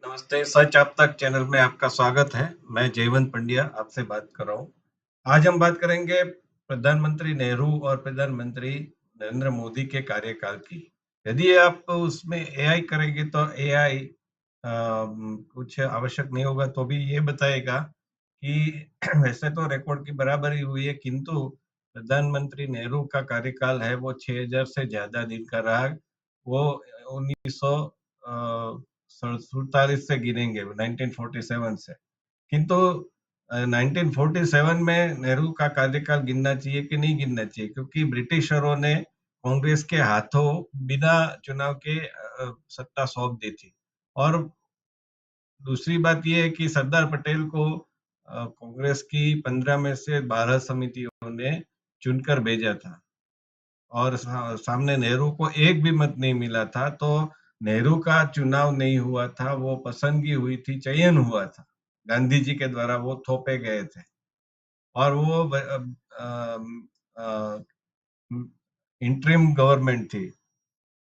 नमस्ते, सच आप तक चैनल में आपका स्वागत है। मैं जयवंत पंड्या आपसे बात कर रहा हूँ। आज हम बात करेंगे प्रधानमंत्री नेहरू और प्रधानमंत्री नरेंद्र मोदी के कार्यकाल की। यदि आप उसमें एआई करेंगे तो एआई कुछ आवश्यक नहीं होगा तो भी ये बताएगा कि वैसे तो रिकॉर्ड की बराबरी हुई है किंतु प्रधानमंत्री नेहरू का कार्यकाल है वो 6000 से ज़्यादा दिन का रहा। वो 1900 अ, 47 से गिनेंगे 1947 से। किंतु 1947 में नेहरू का कार्यकाल गिनना चाहिए कि नहीं गिनना चाहिए क्योंकि ब्रिटिशरों ने कांग्रेस के हाथों बिना चुनाव के सत्ता सौंप दी थी। और दूसरी बात ये है कि सरदार पटेल को कांग्रेस की 15 में से 12 समितियों ने चुनकर भेजा था और सामने नेहरू को एक भी मत नहीं मिला था, तो नेहरू का चुनाव नहीं हुआ था, वो पसंदगी हुई थी, चयन हुआ था। गांधी जी के द्वारा वो थोपे गए थे और वो इंटरिम गवर्नमेंट थी,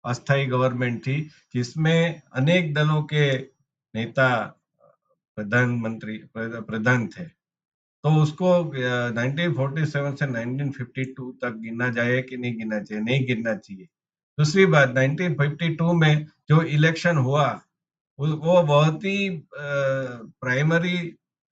अस्थायी गवर्नमेंट थी, जिसमें अनेक दलों के नेता प्रधान थे। तो उसको 1947 से 1952 तक गिना जाए कि नहीं गिना चाहिए? नहीं गिनना चाहिए। दूसरी बात 1952 में जो इलेक्शन हुआ, वो बहुत ही प्राइमरी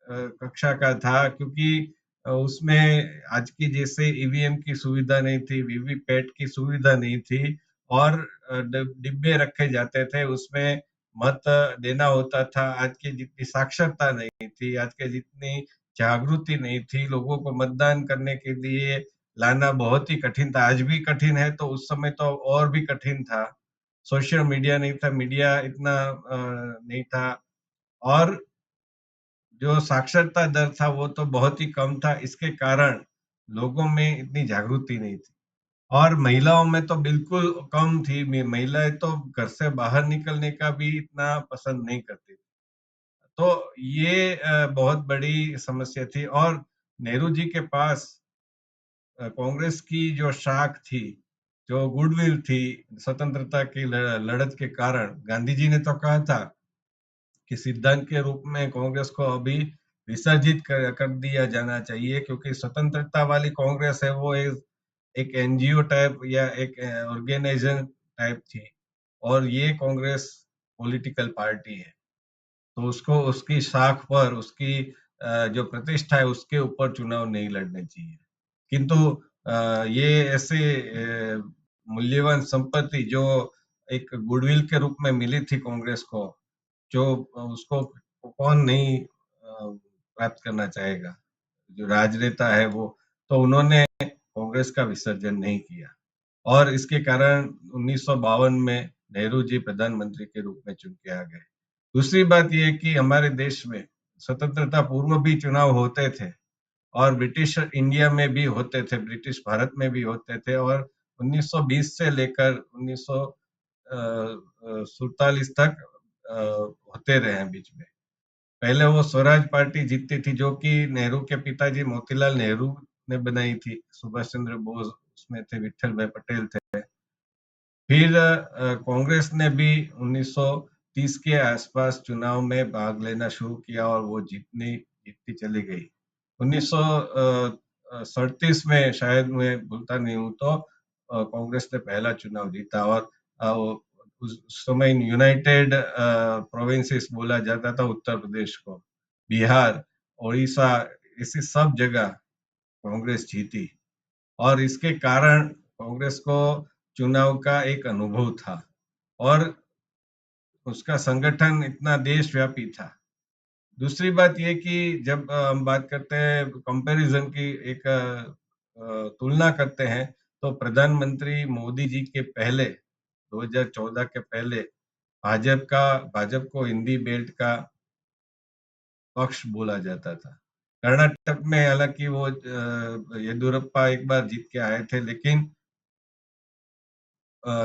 कक्षा का था क्योंकि उसमें आज की जैसे ईवीएम की सुविधा नहीं थी, वीवीपैट की सुविधा नहीं थी और डिब्बे रखे जाते थे, उसमें मत देना होता था। आज की जितनी साक्षरता नहीं थी, आज के जितनी जागृति नहीं थी, लोगों को मतदान करने के लिए लाना बहुत ही कठिन था। आज भी कठिन है, तो उस समय तो और भी कठिन था। सोशल मीडिया नहीं था, मीडिया इतना नहीं था और जो साक्षरता दर था वो तो बहुत ही कम था। इसके कारण लोगों में इतनी जागृति नहीं थी और महिलाओं में तो बिल्कुल कम थी। महिलाएं तो घर से बाहर निकलने का भी इतना पसंद नहीं करती। तो ये बहुत बड़ी समस्या थी और नेहरू जी के पास कांग्रेस की जो शाख थी, जो गुडविल थी स्वतंत्रता की लड़त के कारण, गांधी जी ने तो कहा था कि सिद्धांत के रूप में कांग्रेस को अभी विसर्जित कर दिया जाना चाहिए क्योंकि स्वतंत्रता वाली कांग्रेस है वो एक एनजीओ टाइप या एक ऑर्गेनाइजेशन टाइप थी और ये कांग्रेस पॉलिटिकल पार्टी है। तो उसको उसकी शाख पर उसकी जो प्रतिष्ठा है उसके ऊपर चुनाव नहीं लड़ने चाहिए। किंतु ये ऐसे मूल्यवान संपत्ति जो एक गुडविल के रूप में मिली थी कांग्रेस को, जो उसको कौन नहीं प्राप्त करना चाहेगा? जो राजनेता है वो, तो उन्होंने कांग्रेस का विसर्जन नहीं किया और इसके कारण 1952 में नेहरू जी प्रधानमंत्री के रूप में चुन के आ गए। दूसरी बात ये है कि हमारे देश में स्वतंत्रता पूर्व भी चुनाव होते थे और ब्रिटिश इंडिया में भी होते थे, ब्रिटिश भारत में भी होते थे और 1920 से लेकर 1947 तक होते रहे हैं बीच में। पहले वो स्वराज पार्टी जीतती थी जो कि नेहरू के पिताजी मोतीलाल नेहरू ने बनाई थी। सुभाष चंद्र बोस उसमें थे, विठल भाई पटेल थे। फिर कांग्रेस ने भी 1930 के आसपास चुनाव में भाग लेना शुरू किया और वो जीतती चली गई। 1937 में शायद मैं भूलता नहीं हूँ तो कांग्रेस ने पहला चुनाव जीता और उस समय यूनाइटेड प्रोविंसेस बोला जाता था उत्तर प्रदेश को। बिहार, उड़ीसा, ऐसी सब जगह कांग्रेस जीती और इसके कारण कांग्रेस को चुनाव का एक अनुभव था और उसका संगठन इतना देशव्यापी था। दूसरी बात ये कि जब हम बात करते हैं कंपैरिजन की, एक तुलना करते हैं, तो प्रधानमंत्री मोदी जी के पहले 2014 के पहले भाजपा को हिंदी बेल्ट का पक्ष बोला जाता था। कर्नाटक में हालांकि वो येदियुरप्पा एक बार जीत के आए थे, लेकिन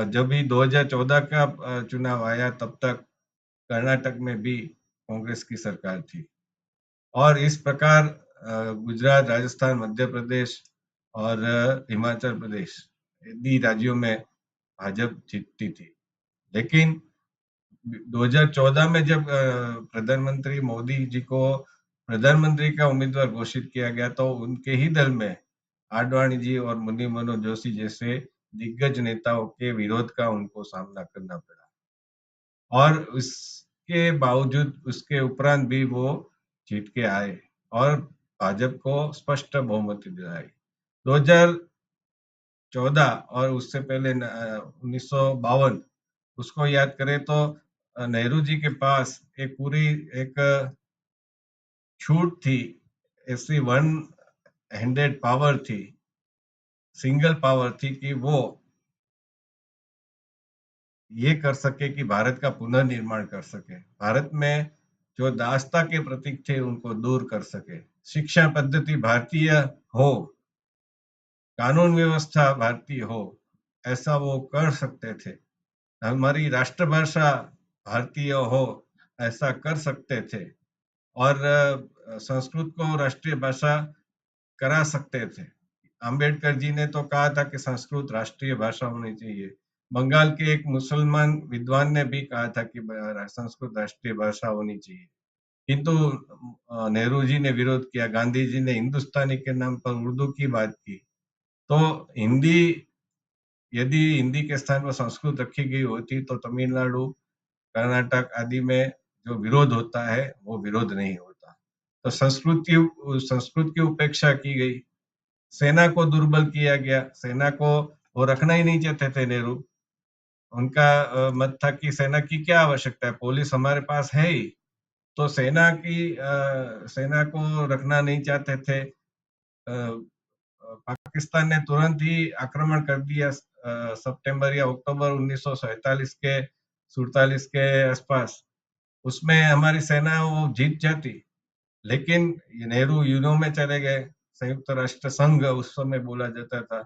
जब भी 2014 का चुनाव आया तब तक कर्नाटक में भी कांग्रेस की सरकार थी और इस प्रकार गुजरात, राजस्थान, मध्य प्रदेश और हिमाचल प्रदेश, इन्हीं राज्यों में भाजपा जीतती थी। लेकिन 2014 में जब प्रधानमंत्री मोदी जी को प्रधानमंत्री का उम्मीदवार घोषित किया गया तो उनके ही दल में आडवाणी जी और मुरली मनोहर जोशी जैसे दिग्गज नेताओं के विरोध का उनको सामना करना पड़ा और उसके बावजूद उसके उपरांत भी वो जीत के आए और भाजपा को स्पष्ट बहुमत दिलाई। 2014 और उससे पहले 1952 उसको याद करें तो नेहरू जी के पास एक पूरी एक छूट थी, ऐसी वन हैंडेड पावर थी, सिंगल पावर थी कि वो ये कर सके कि भारत का पुनर्निर्माण कर सके, भारत में जो दासता के प्रतीक थे उनको दूर कर सके, शिक्षा पद्धति भारतीय हो, कानून व्यवस्था भारतीय हो, ऐसा वो कर सकते थे। हमारी राष्ट्रभाषा भारतीय हो, ऐसा कर सकते थे और संस्कृत को राष्ट्रीय भाषा करा सकते थे। अंबेडकर जी ने तो कहा था कि संस्कृत राष्ट्रीय भाषा होनी चाहिए। बंगाल के एक मुसलमान विद्वान ने भी कहा था कि संस्कृत राष्ट्रीय भाषा होनी चाहिए, किंतु नेहरू जी ने विरोध किया, गांधी जी ने हिंदुस्तानी के नाम पर उर्दू की बात की। तो हिंदी, यदि हिंदी के स्थान पर संस्कृत रखी गई होती तो तमिलनाडु, कर्नाटक आदि में जो विरोध होता है वो विरोध नहीं होता। तो संस्कृत की उपेक्षा की गई, सेना को दुर्बल किया गया, सेना को वो रखना ही नहीं चाहते थे नेहरू। उनका मत था कि सेना की क्या आवश्यकता है, पुलिस हमारे पास है ही। तो सेना को रखना नहीं चाहते थे। पाकिस्तान ने तुरंत ही आक्रमण कर दिया सितंबर या अक्टूबर 1947 के 47 के आसपास। उसमें हमारी सेना वो जीत जाती, लेकिन नेहरू यूनो में चले गए, संयुक्त राष्ट्र संघ उस समय बोला जाता था,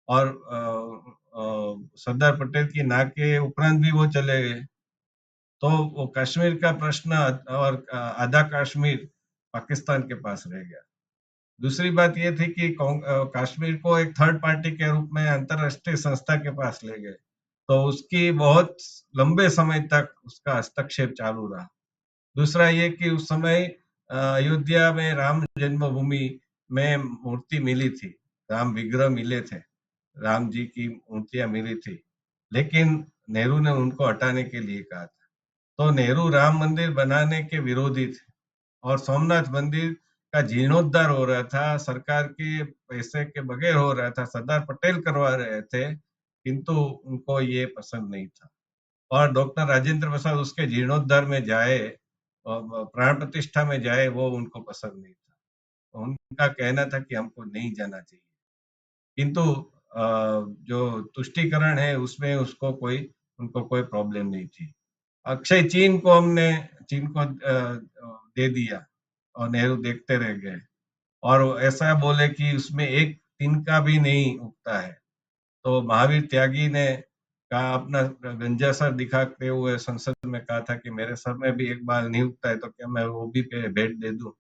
और सरदार पटेल की ना के उपरांत भी वो चले गए। तो वो कश्मीर का प्रश्न और आधा कश्मीर पाकिस्तान के पास रह गया। दूसरी बात ये थी कि कश्मीर को एक थर्ड पार्टी के रूप में अंतरराष्ट्रीय संस्था के पास ले गए, तो उसकी बहुत लंबे समय तक उसका हस्तक्षेप चालू रहा। दूसरा ये कि उस समय अयोध्या में राम जन्मभूमि में मूर्ति मिली थी, राम विग्रह मिले थे, राम जी की मूर्तियां मिली थी, लेकिन नेहरू ने उनको हटाने के लिए कहा था। तो नेहरू राम मंदिर बनाने के विरोधी थे और सोमनाथ मंदिर का जीर्णोद्धार हो रहा था, सरकार के पैसे के बगैर हो रहा था, सरदार पटेल करवा रहे थे, किंतु उनको ये पसंद नहीं था। और डॉक्टर राजेंद्र प्रसाद उसके जीर्णोद्धार में जाए और प्राण प्रतिष्ठा में जाए, वो उनको पसंद नहीं था। उनका कहना था कि हमको नहीं जाना चाहिए, किंतु जो तुष्टीकरण है उसमें उनको कोई प्रॉब्लम नहीं थी। अक्षय चीन को दे दिया और नेहरू देखते रह गए और ऐसा बोले कि उसमें एक तिनका भी नहीं उगता है। तो महावीर त्यागी ने कहा, अपना गंजा सर दिखाते हुए संसद में कहा था कि मेरे सर में भी एक बाल नहीं उगता है, तो क्या मैं वो भी पे भेंट दे दूं।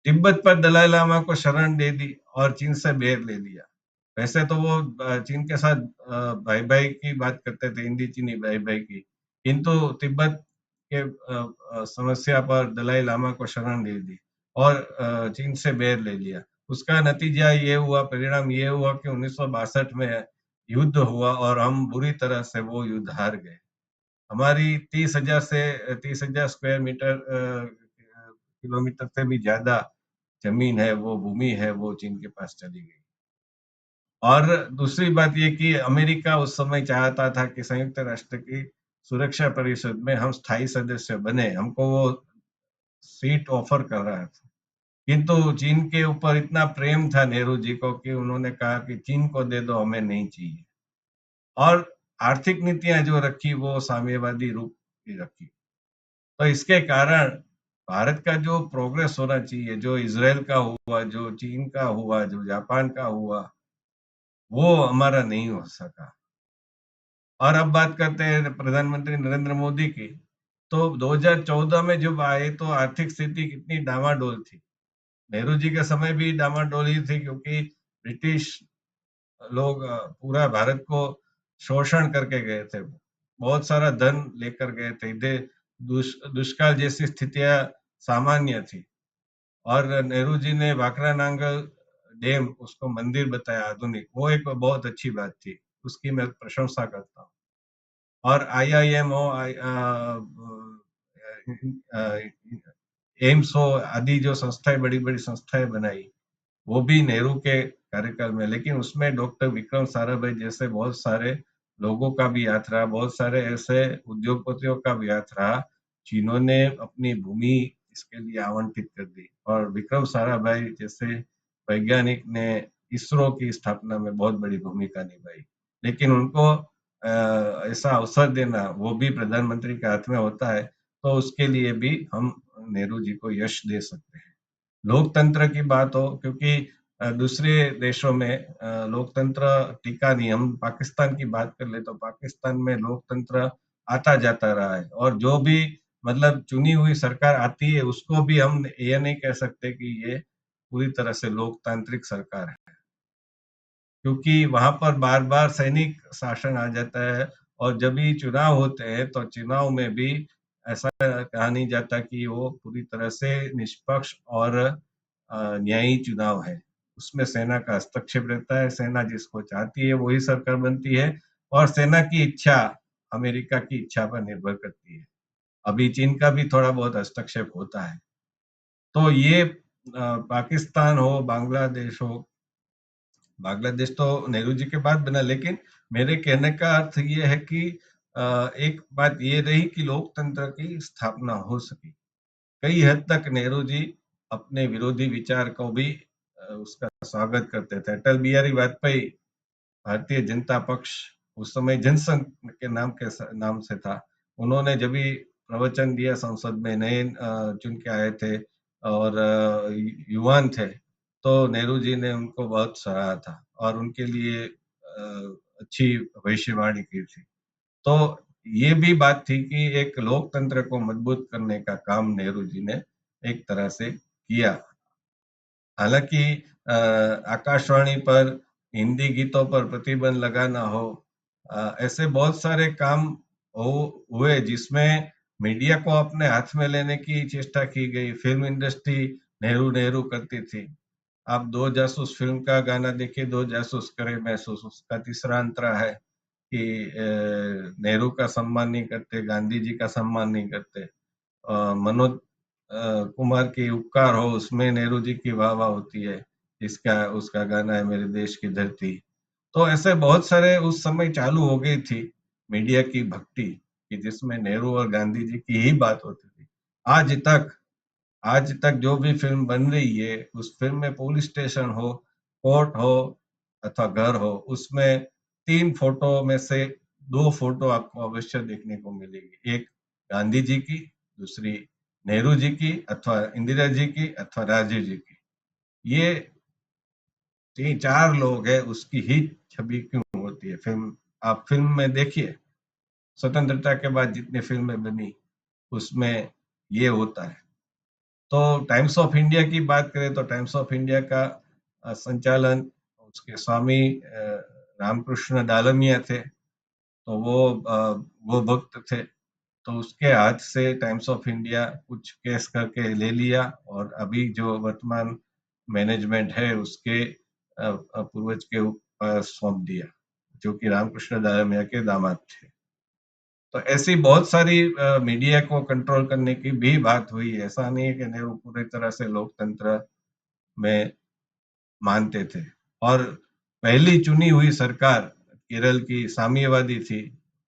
तिब्बत पर दलाई लामा को शरण दे दी और चीन से बैर ले लिया। वैसे तो वो चीन के साथ भाई भाई की बात करते थे, हिंदी चीनी भाई भाई की, किंतु तिब्बत के समस्या पर दलाई लामा को शरण दे दी और चीन से बैर ले लिया। उसका नतीजा ये हुआ, परिणाम ये हुआ कि 1962 में युद्ध हुआ और हम बुरी तरह से वो युद्ध हार गए। हमारी 30,000 स्क्वायर मीटर किलोमीटर से भी ज्यादा जमीन है, वो भूमि है, वो चीन के पास चली गई। और दूसरी बात ये कि अमेरिका उस समय चाहता था कि संयुक्त राष्ट्र की सुरक्षा परिषद में हम स्थायी सदस्य बने, हमको वो सीट ऑफर कर रहा था, किंतु चीन के ऊपर इतना प्रेम था नेहरू जी को कि उन्होंने कहा कि चीन को दे दो, हमें नहीं चाहिए। और आर्थिक नीतियां जो रखी वो साम्यवादी रूप की रखी। तो इसके कारण भारत का जो प्रोग्रेस होना चाहिए, जो इजराइल का हुआ, जो चीन का हुआ, जो जापान का हुआ, वो हमारा नहीं हो सका। और अब बात करते हैं प्रधानमंत्री नरेंद्र मोदी की। तो 2014 में जब आए तो आर्थिक स्थिति कितनी डामाडोल थी। नेहरू जी के समय भी डामाडोल ही थी, क्योंकि ब्रिटिश लोग पूरा भारत को शोषण करके गए थे। बहुत सारा धन लेकर गए थे। दुष्काल जैसी स्थितियां सामान्य थी और नेहरू जी ने भाखरा नांगल डैम उसको मंदिर बताया आधुनिक, वो एक बहुत अच्छी बात थी, उसकी मैं प्रशंसा करता हूँ। और IIM एम्स हो आदि जो संस्थाएं, बड़ी बड़ी संस्थाएं बनाई, वो भी नेहरू के कार्यकाल में, लेकिन उसमें डॉक्टर विक्रम साराभाई जैसे बहुत सारे लोगों का भी हाथ रहा, बहुत सारे ऐसे उद्योगपतियों का भी हाथ रहा जिन्होंने अपनी भूमि इसके लिए आवंटित कर दी। और विक्रम साराभाई जैसे वैज्ञानिक ने इसरो की स्थापना में बहुत बड़ी भूमिका निभाई, लेकिन उनको ऐसा अवसर देना वो भी प्रधानमंत्री के हाथ में होता है, तो उसके लिए भी हम नेहरू जी को यश दे सकते हैं। लोकतंत्र की बात हो, क्योंकि दूसरे देशों में लोकतंत्र टिका नहीं, हम पाकिस्तान की बात कर ले तो पाकिस्तान में लोकतंत्र आता जाता रहा है, और जो भी मतलब चुनी हुई सरकार आती है उसको भी हम ये नहीं कह सकते कि ये पूरी तरह से लोकतांत्रिक सरकार है, क्योंकि वहां पर बार बार सैनिक शासन आ जाता है, और जब भी चुनाव होते हैं तो चुनाव में भी ऐसा कहा नहीं जाता कि वो पूरी तरह से निष्पक्ष और न्यायी चुनाव है। उसमें सेना का हस्तक्षेप रहता है, सेना जिसको चाहती है वही सरकार बनती है, और सेना की इच्छा अमेरिका की इच्छा पर निर्भर करती है। अभी चीन का भी थोड़ा बहुत हस्तक्षेप होता है। तो ये पाकिस्तान हो, बांग्लादेश हो, बांग्लादेश तो नेहरू जी के बाद बना, लेकिन मेरे कहने का अर्थ ये है कि एक बात ये रही कि लोकतंत्र की स्थापना हो सकी। कई हद तक नेहरू जी अपने विरोधी विचार को भी उसका स्वागत करते थे। अटल बिहारी वाजपेयी, भारतीय जनता पक्ष उस समय जनसंघ के नाम से था, उन्होंने जब भी प्रवचन दिया संसद में, नए चुन के आए थे और युवान थे, तो नेहरू जी ने उनको बहुत सराहा था और उनके लिए अच्छी भविष्यवाणी की थी। तो ये भी बात थी कि एक लोकतंत्र को मजबूत करने का काम नेहरू जी ने एक तरह से किया। हालांकि आकाशवाणी पर हिंदी गीतों पर प्रतिबंध लगाना हो, ऐसे बहुत सारे काम हुए जिसमें मीडिया को अपने हाथ में लेने की चेष्टा की गई। फिल्म इंडस्ट्री नेहरू नेहरू करती थी। आप दो जासूस फिल्म का गाना देखिए, दो जासूस करे महसूस, उसका तीसरा अंतरा है कि नेहरू का सम्मान नहीं करते, गांधी जी का सम्मान नहीं करते। मनोज कुमार की उपकार हो, उसमें नेहरू जी की वाह वाह होती है, इसका उसका गाना है मेरे देश की धरती। तो ऐसे बहुत सारे उस समय चालू हो गई थी मीडिया की भक्ति, कि जिसमें नेहरू और गांधी जी की ही बात होती थी। आज तक आज तक जो भी फिल्म बन रही है, उस फिल्म में पुलिस स्टेशन हो, कोर्ट हो अथवा घर हो, उसमें 3 फोटो में से 2 फोटो आपको अवश्य देखने को मिलेगी। एक गांधी जी की, दूसरी नेहरू जी की अथवा इंदिरा जी की अथवा राजीव जी की। ये 3-4 लोग हैं, उसकी ही छवि क्यों होती है? फिल्म आप फिल्म में देखिए, स्वतंत्रता के बाद जितनी फिल्में बनी, उसमें ये होता है। तो टाइम्स ऑफ इंडिया की बात करें तो टाइम्स ऑफ इंडिया का संचालन उसके स्वामी रामकृष्ण डालमिया थे, तो वो भक्त थे, तो उसके हाथ से टाइम्स ऑफ इंडिया कुछ केस करके ले लिया, और अभी जो वर्तमान मैनेजमेंट है उसके पूर्वज के ऊपर सौंप दिया, जो कि रामकृष्ण डालमिया के दामाद थे। तो ऐसी बहुत सारी मीडिया को कंट्रोल करने की भी बात हुई है। ऐसा नहीं है कि नेहरू पूरी तरह से लोकतंत्र में मानते थे। और पहली चुनी हुई सरकार केरल की साम्यवादी थी,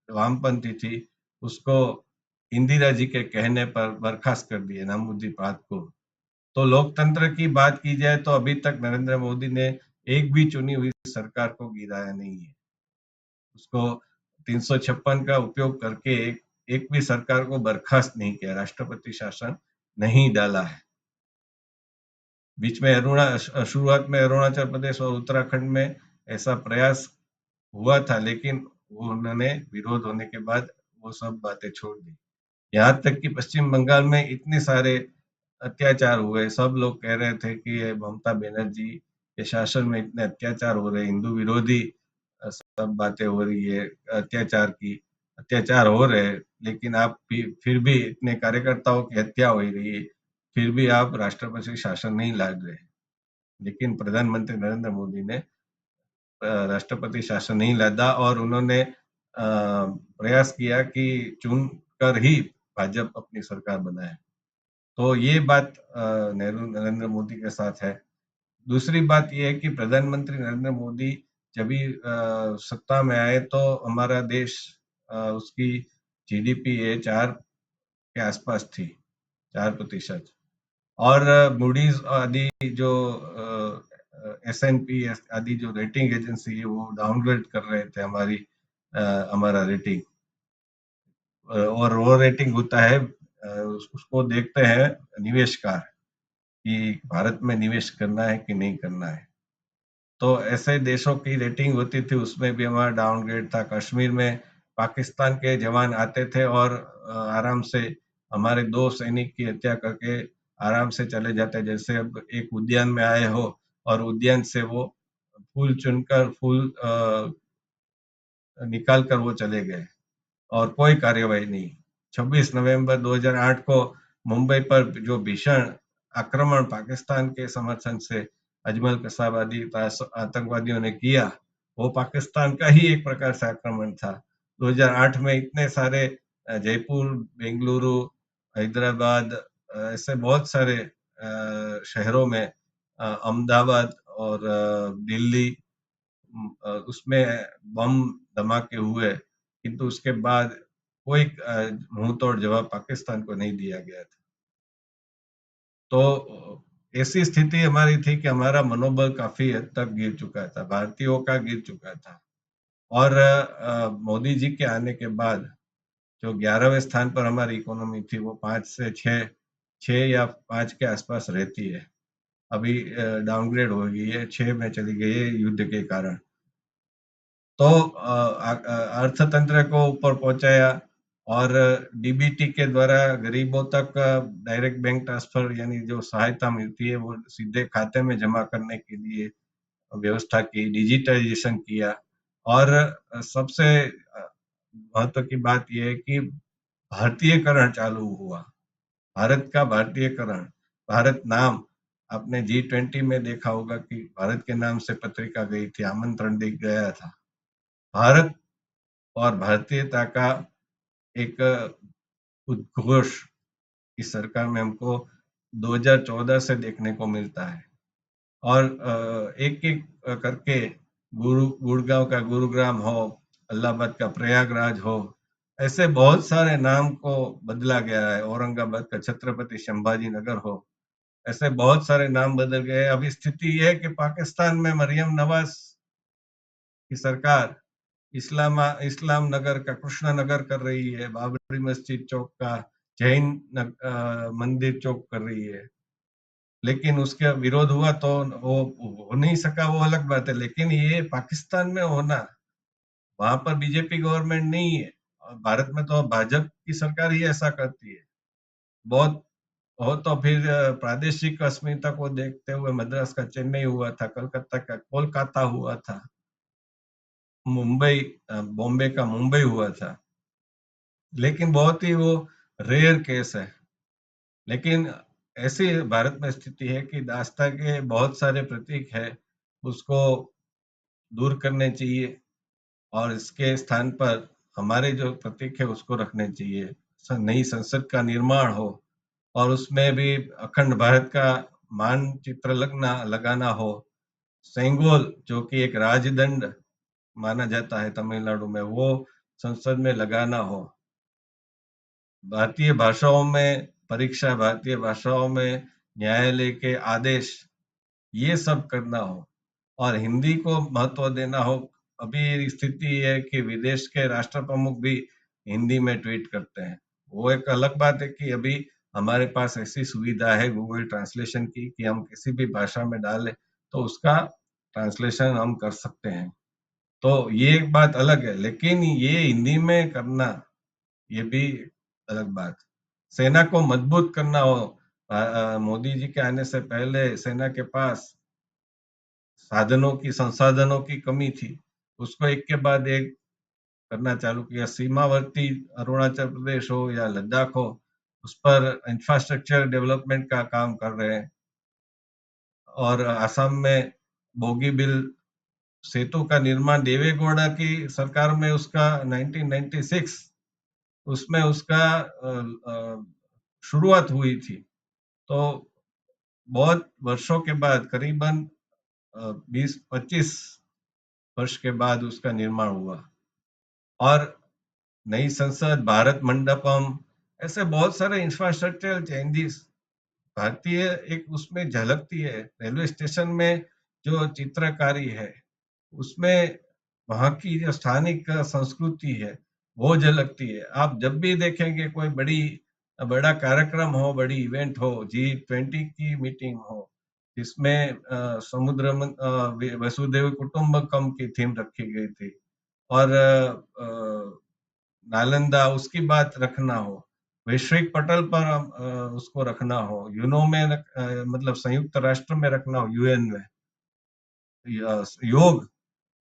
वामपंथी थी, उसको इंदिरा जी के कहने पर बर्खास्त कर दिए नामुद्दीन पाद को। तो लोकतंत्र की बात की जाए तो अभी तक नरेंद्र मोदी ने एक भी चुनी हुई सरकार को गिराया नहीं है। उसको 356 का उपयोग करके एक भी सरकार को बर्खास्त नहीं किया, राष्ट्रपति शासन नहीं डाला है। बीच में शुरुआत में अरुणाचल प्रदेश और उत्तराखंड में ऐसा प्रयास हुआ था, लेकिन वो उन्होंने विरोध होने के बाद वो सब बातें छोड़ दी। यहाँ तक कि पश्चिम बंगाल में इतने सारे अत्याचार हुए, सब लोग कह रहे थे कि ये ममता बनर्जी के शासन में इतने अत्याचार हो रहे, हिंदू विरोधी सब बातें हो रही है अत्याचार की, अत्याचार हो रहे हैं, लेकिन आप फिर भी इतने कार्यकर्ताओं की हत्या हो रही है, फिर भी आप राष्ट्रपति शासन नहीं ला रहे। लेकिन प्रधानमंत्री नरेंद्र मोदी ने राष्ट्रपति शासन नहीं लादा और उन्होंने प्रयास किया कि चुन कर ही भाजपा अपनी सरकार बनाए। तो ये बात नेहरू नरेंद्र मोदी के साथ है। दूसरी बात ये है कि प्रधानमंत्री नरेंद्र मोदी जब भी सत्ता में आए तो हमारा देश उसकी जीडीपी है 4 के आसपास थी, 4%। और मूडीज आदि जो S&P आदि जो रेटिंग एजेंसी है वो डाउनग्रेड कर रहे थे हमारा रेटिंग। और वो रेटिंग होता है उसको देखते हैं निवेशकार कि भारत में निवेश करना है कि नहीं करना है। तो ऐसे देशों की रेटिंग होती थी, उसमें भी हमारा डाउनग्रेड था। कश्मीर में पाकिस्तान के जवान आते थे और आराम से हमारे 2 सैनिक की हत्या करके आराम से चले जाते, जैसे अब एक उद्यान में आए हो और उद्यान से वो फूल चुनकर फूल निकाल कर वो चले गए और कोई कार्यवाही नहीं। 26 नवंबर 2008 को मुंबई पर जो भीषण आक्रमण पाकिस्तान के समर्थन से अजमल कसाब आदि आतंकवादियों ने किया, वो पाकिस्तान का ही एक प्रकार से आक्रमण था। 2008 में इतने सारे जयपुर, बेंगलुरु, हैदराबाद, ऐसे बहुत सारे शहरों में, अहमदाबाद और दिल्ली, उसमें बम धमाके हुए, किंतु उसके बाद कोई मुंह तोड़ जवाब पाकिस्तान को नहीं दिया गया था। तो ऐसी स्थिति हमारी थी कि हमारा मनोबल काफी हद तक गिर चुका था, भारतीयों का गिर चुका था। और मोदी जी के आने के बाद जो 11वें स्थान पर हमारी इकोनॉमी थी वो 5 से 6 या 5 के आसपास रहती है। अभी डाउनग्रेड हो गई है, 6 में चली गई है युद्ध के कारण। तो अर्थतंत्र को ऊपर पहुंचाया और डीबीटी के द्वारा गरीबों तक डायरेक्ट बैंक ट्रांसफर यानी जो सहायता मिलती है वो सीधे खाते में जमा करने के लिए व्यवस्था की, डिजिटाइजेशन किया। और सबसे महत्व की बात यह है कि भारतीयकरण चालू हुआ, भारत का भारतीयकरण। भारत नाम आपने G20 में देखा होगा कि भारत के नाम से पत्रिका गई थी, आमंत्रण दे गया था। भारत और भारतीयता का एक उद्घोष इस सरकार में हमको 2014 से देखने को मिलता है। और एक-एक करके गुड़गांव का गुरुग्राम हो, इलाहाबाद का प्रयागराज हो, ऐसे बहुत सारे नाम को बदला गया है। औरंगाबाद का छत्रपति संभाजी नगर हो, ऐसे बहुत सारे नाम बदल गए। अभी स्थिति ये है कि पाकिस्तान में मरियम नवाज की सरकार इस्लाम नगर का कृष्ण नगर कर रही है, बाबरी मस्जिद चौक का जैन मंदिर चौक कर रही है। लेकिन उसका विरोध हुआ तो वो हो नहीं सका, वो अलग बात है। लेकिन ये पाकिस्तान में होना, वहां पर बीजेपी गवर्नमेंट नहीं है और भारत में तो भाजपा की सरकार ही ऐसा करती है। बहुत हो तो फिर प्रादेशिक अस्मिता को देखते हुए मद्रास का चेन्नई हुआ था, कलकत्ता का कोलकाता हुआ था, मुंबई बॉम्बे का मुंबई हुआ था। लेकिन बहुत ही वो रेयर केस है। लेकिन ऐसी भारत में स्थिति है कि दास्ता के बहुत सारे प्रतीक है, उसको दूर करने चाहिए और इसके स्थान पर हमारे जो प्रतीक है उसको रखने चाहिए। नई संसद का निर्माण हो और उसमें भी अखंड भारत का मानचित्र लगाना हो। सेंगोल जो कि एक राजदंड माना जाता है तमिलनाडु में, वो संसद में लगाना हो। भारतीय भाषाओं में परीक्षा, भारतीय भाषाओं में न्यायालय के आदेश, ये सब करना हो और हिंदी को महत्व देना हो। अभी स्थिति है कि विदेश के राष्ट्र प्रमुख भी हिंदी में ट्वीट करते हैं। वो एक अलग बात है कि अभी हमारे पास ऐसी सुविधा है गूगल ट्रांसलेशन की कि हम किसी भी भाषा में डालें तो उसका ट्रांसलेशन हम कर सकते हैं। तो ये एक बात अलग है, लेकिन ये हिंदी में करना ये भी अलग बात। सेना को मजबूत करना हो, मोदी जी के आने से पहले सेना के पास साधनों की, संसाधनों की कमी थी, उसको एक के बाद एक करना चालू किया। सीमावर्ती अरुणाचल प्रदेश हो या लद्दाख हो, उस पर इंफ्रास्ट्रक्चर डेवलपमेंट का काम कर रहे हैं। और असम में बोगीबिल सेतु का निर्माण देवे गौड़ा की सरकार में उसका 1996 उसमें उसका शुरुआत हुई थी। तो बहुत वर्षों के बाद, करीबन 20-25 वर्ष के बाद उसका निर्माण हुआ। और नई संसद, भारत मंडपम, ऐसे बहुत सारे इंफ्रास्ट्रक्चरल चेंजेस भारतीय एक उसमें झलकती है। रेलवे स्टेशन में जो चित्रकारी है, उसमें वहाँ की जो स्थानिक संस्कृति है, वो झलकती है। आप जब भी देखेंगे कोई बड़ा कार्यक्रम हो, बड़ी इवेंट हो, G20 की मीटिंग हो, जिसमें वसुधैव कुटुंबकम की थीम रखी गई थी, और नालंदा उसकी बात रखना हो, वैश्विक पटल पर उसको रखना हो, यूनो में मतलब संयुक्त राष्ट्र में रखना हो, UN में, योग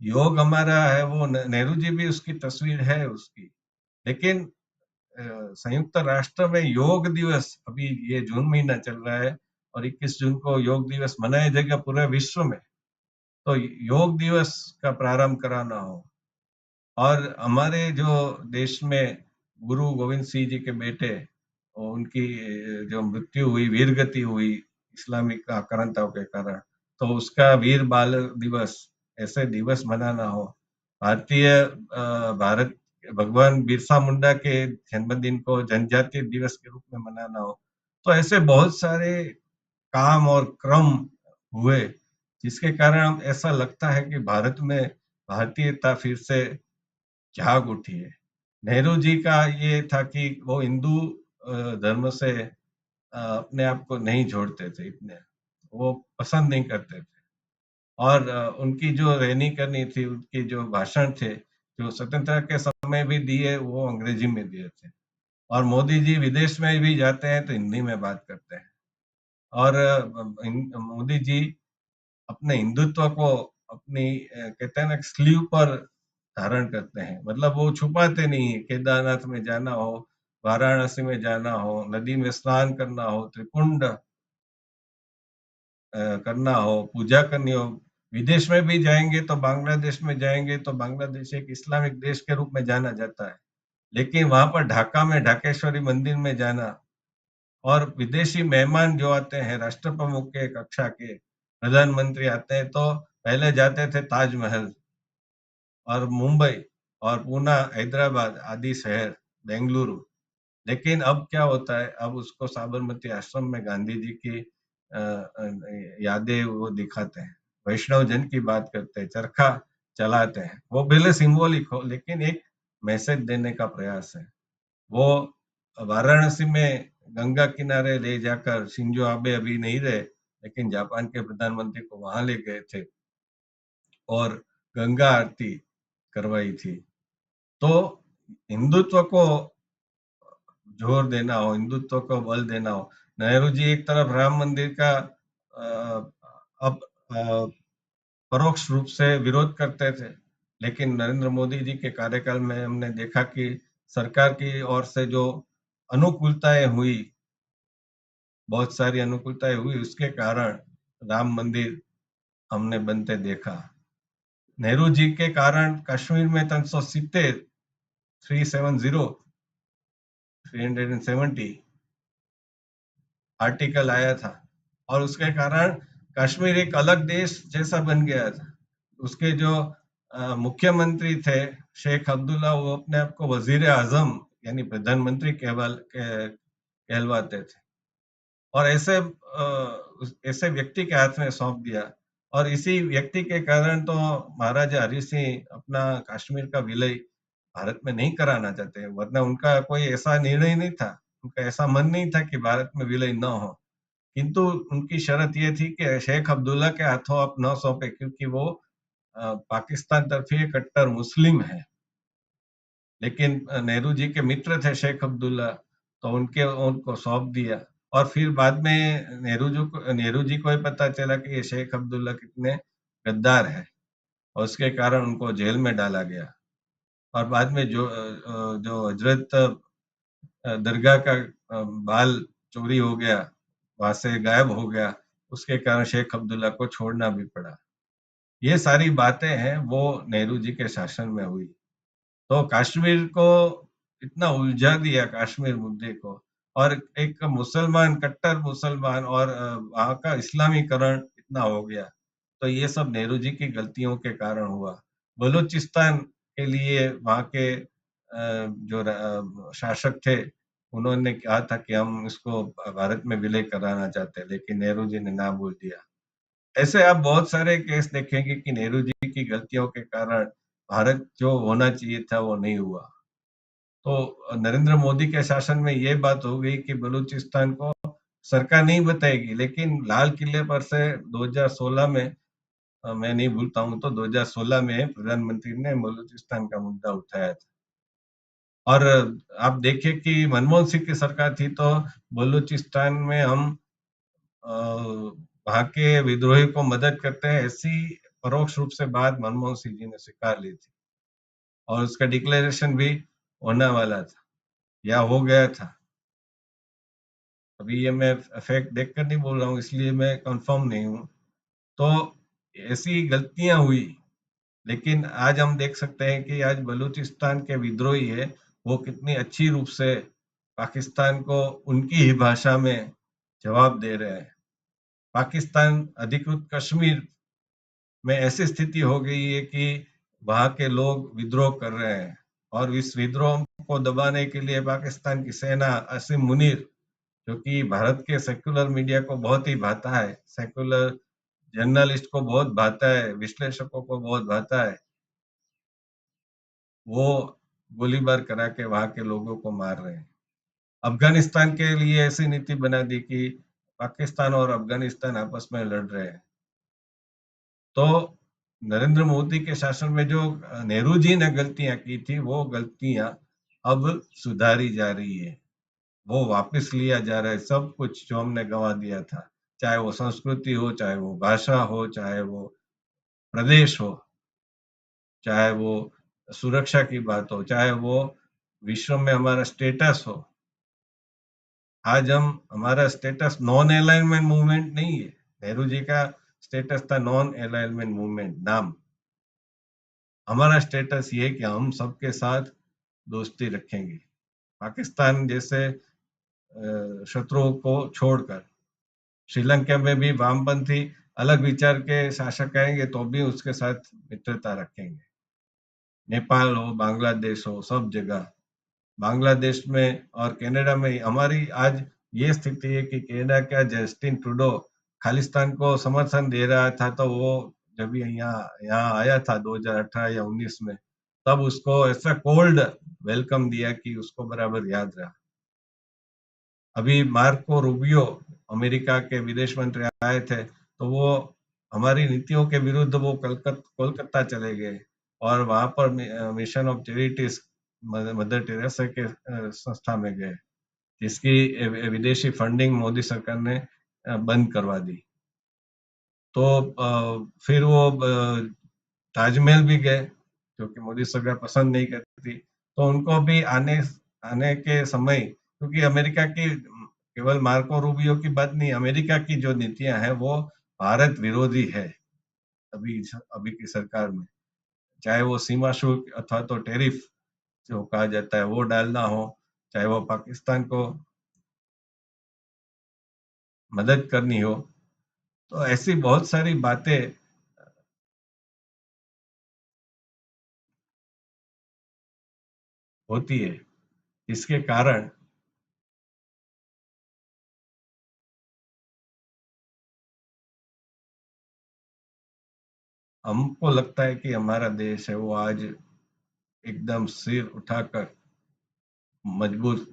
योग हमारा है, वो नेहरू जी भी उसकी तस्वीर है उसकी। लेकिन संयुक्त राष्ट्र में योग दिवस, अभी ये जून महीना चल रहा है और 21 जून को योग दिवस मनाया जाएगा पूरे विश्व में। तो योग दिवस का प्रारंभ कराना हो, और हमारे जो देश में गुरु गोविंद सिंह जी के बेटे, उनकी जो मृत्यु हुई, वीरगति हुई इस्लामिक आक्रांताओं के कारण, तो उसका वीर बाल दिवस, ऐसे दिवस मनाना हो। भारत भगवान बिरसा मुंडा के जन्मदिन को जनजातीय दिवस के रूप में मनाना हो। तो ऐसे बहुत सारे काम और क्रम हुए, जिसके कारण ऐसा लगता है कि भारत में भारतीयता फिर से जाग उठी है। नेहरू जी का ये था कि वो हिंदू धर्म से अपने आप को नहीं जोड़ते थे इतने, वो पसंद नहीं करते थे। और उनकी जो रहनी करनी थी, उनकी जो भाषण थे, जो स्वतंत्रता के समय भी दिए, वो अंग्रेजी में दिए थे। और मोदी जी विदेश में भी जाते हैं तो हिंदी में बात करते हैं। और मोदी जी अपने हिंदुत्व को अपनी कहते हैं ना स्लीव पर धारण करते हैं, मतलब वो छुपाते नहीं है। केदारनाथ में जाना हो, वाराणसी में जाना हो, नदी में स्नान करना हो, त्रिकुंड करना हो, पूजा करनी हो, विदेश में भी जाएंगे तो बांग्लादेश में जाएंगे तो बांग्लादेश एक इस्लामिक देश के रूप में जाना जाता है, लेकिन वहां पर ढाका में ढाकेश्वरी मंदिर में जाना, और विदेशी मेहमान जो आते हैं, राष्ट्र प्रमुख के कक्षा के प्रधानमंत्री आते हैं, तो पहले जाते थे ताजमहल और मुंबई और पुणे, हैदराबाद आदि शहर, बेंगलुरु। लेकिन अब क्या होता है, अब उसको साबरमती आश्रम में गांधी जी की यादें वो दिखाते हैं, वैष्णव जन की बात करते हैं, चरखा चलाते हैं। वो भले सिंबॉलिक हो, लेकिन एक मैसेज देने का प्रयास है। वो वाराणसी में गंगा किनारे ले जाकर, शिंजो आबे अभी नहीं रहे, लेकिन जापान के प्रधानमंत्री को वहां ले गए थे और गंगा आरती करवाई थी। तो हिंदुत्व को जोर देना हो, हिंदुत्व को बल देना हो। नेहरू जी एक तरफ राम मंदिर का अब परोक्ष रूप से विरोध करते थे, लेकिन नरेंद्र मोदी जी के कार्यकाल में हमने देखा कि सरकार की ओर से जो अनुकूलताएं हुई, बहुत सारी अनुकूलताएं हुई, उसके कारण राम मंदिर हमने बनते देखा। नेहरू जी के कारण कश्मीर में 370 370 आर्टिकल आया था, और उसके कारण कश्मीर एक अलग देश जैसा बन गया था। उसके जो मुख्यमंत्री थे शेख अब्दुल्ला, वो अपने आप को वजीर आजम यानी प्रधानमंत्री कहलवाते थे, और ऐसे व्यक्ति के हाथ में सौंप दिया। और इसी व्यक्ति के कारण तो महाराजा हरि सिंह अपना कश्मीर का विलय भारत में नहीं कराना चाहते, वरना उनका कोई ऐसा निर्णय नहीं था, उनका ऐसा मन नहीं था कि भारत में विलय न हो। किंतु उनकी शर्त ये थी कि शेख अब्दुल्ला के हाथों आप न सौंपे, क्योंकि वो पाकिस्तान तरफी कट्टर मुस्लिम है। लेकिन नेहरू जी के मित्र थे शेख अब्दुल्ला, तो उनको सौंप दिया। और फिर बाद में नेहरू जी को ही पता चला कि ये शेख अब्दुल्ला कितने गद्दार है, और उसके कारण उनको जेल में डाला गया। और बाद में जो हजरत दरगाह का बाल चोरी हो गया, वहां से गायब हो गया, उसके कारण शेख अब्दुल्ला को छोड़ना भी पड़ा। ये सारी बातें हैं वो नेहरू जी के शासन में हुई। तो कश्मीर को इतना उलझा दिया, कश्मीर मुद्दे को, और एक मुसलमान, कट्टर मुसलमान, और वहाँ का इस्लामीकरण इतना हो गया। तो ये सब नेहरू जी की गलतियों के कारण हुआ। बलूचिस्तान के लिए वहाँ के जो शासक थे, उन्होंने कहा था कि हम इसको भारत में विलय कराना चाहते हैं, लेकिन नेहरू जी ने ना बोल दिया। ऐसे आप बहुत सारे केस देखेंगे कि नेहरू जी की गलतियों के कारण भारत जो होना चाहिए था वो नहीं हुआ। तो नरेंद्र मोदी के शासन में ये बात हो गई कि बलूचिस्तान को सरकार नहीं बताएगी, लेकिन लाल किले पर से 2016 में, मैं नहीं भूलता हूँ, तो 2016 में प्रधानमंत्री ने बलूचिस्तान का मुद्दा उठाया था। और आप देखिए कि मनमोहन सिंह की सरकार थी तो बलूचिस्तान में हम वहां के विद्रोही को मदद करते हैं, ऐसी परोक्ष रूप से बात मनमोहन सिंह जी ने स्वीकार ली थी, और उसका डिक्लेरेशन भी होने वाला था या हो गया था। अभी ये मैं फैक्ट देखकर नहीं बोल रहा हूँ, इसलिए मैं कंफर्म नहीं हूँ। तो ऐसी गलतियां हुई, लेकिन आज हम देख सकते हैं कि आज बलूचिस्तान के विद्रोही है, वो कितनी अच्छी रूप से पाकिस्तान को उनकी ही भाषा में जवाब दे रहे हैं। पाकिस्तान अधिकृत कश्मीर में ऐसी स्थिति हो गई है कि वहां के लोग विद्रोह कर रहे हैं, और इस विद्रोह को दबाने के लिए पाकिस्तान की सेना, असीम मुनीर, जो कि भारत के सेक्युलर मीडिया को बहुत ही भाता है, सेक्युलर जर्नलिस्ट को बहुत भाता है, विश्लेषकों को बहुत भाता है, वो गोलीबार करा के वहां के लोगों को मार रहे हैं। अफगानिस्तान के लिए ऐसी नीति बना दी कि पाकिस्तान और अफगानिस्तान आपस में लड़ रहे हैं। तो नरेंद्र मोदी के शासन में जो नेहरू जी ने गलतियां की थी, वो गलतियां अब सुधारी जा रही है, वो वापस लिया जा रहा है सब कुछ जो हमने गंवा दिया था, चाहे वो संस्कृति हो, चाहे वो भाषा हो, चाहे वो प्रदेश हो, चाहे वो सुरक्षा की बात हो, चाहे वो विश्व में हमारा स्टेटस हो। आज हम, हमारा स्टेटस नॉन अलाइनमेंट मूवमेंट नहीं है, नेहरू जी का स्टेटस था नॉन अलाइनमेंट मूवमेंट नाम। हमारा स्टेटस ये है कि हम सबके साथ दोस्ती रखेंगे, पाकिस्तान जैसे शत्रुओं को छोड़कर। श्रीलंका में भी वामपंथी अलग विचार के शासक आएंगे तो भी उसके साथ मित्रता रखेंगे। नेपाल हो, बांग्लादेश हो, सब जगह, बांग्लादेश में और कनाडा में हमारी आज ये स्थिति है कि कनाडा का जस्टिन ट्रूडो खालिस्तान को समर्थन दे रहा था, तो वो जब यहाँ यहाँ आया था 2018 या 19 में, तब उसको ऐसा कोल्ड वेलकम दिया कि उसको बराबर याद रहा। अभी मार्को रूबियो, अमेरिका के विदेश मंत्री, आए थे, तो वो हमारी नीतियों के विरुद्ध वो कोलकाता चले गए, और वहां पर mission of charities, mother Teresa के संस्था में गए, जिसकी विदेशी फंडिंग मोदी सरकार ने बंद करवा दी। तो फिर वो ताजमहल भी गए, जो कि मोदी सरकार पसंद नहीं करती, तो उनको भी आने आने के समय, क्योंकि अमेरिका की, केवल मार्को रूबियो की बात नहीं, अमेरिका की जो नीतियां हैं वो भारत विरोधी है। अभी अभी की सरकार में, चाहे वो सीमा शुल्क अथवा तो टैरिफ जो कहा जाता है वो डालना हो, चाहे वो पाकिस्तान को मदद करनी हो, तो ऐसी बहुत सारी बातें होती है, इसके कारण हमको लगता है कि हमारा देश है वो आज एकदम सिर उठाकर मजबूत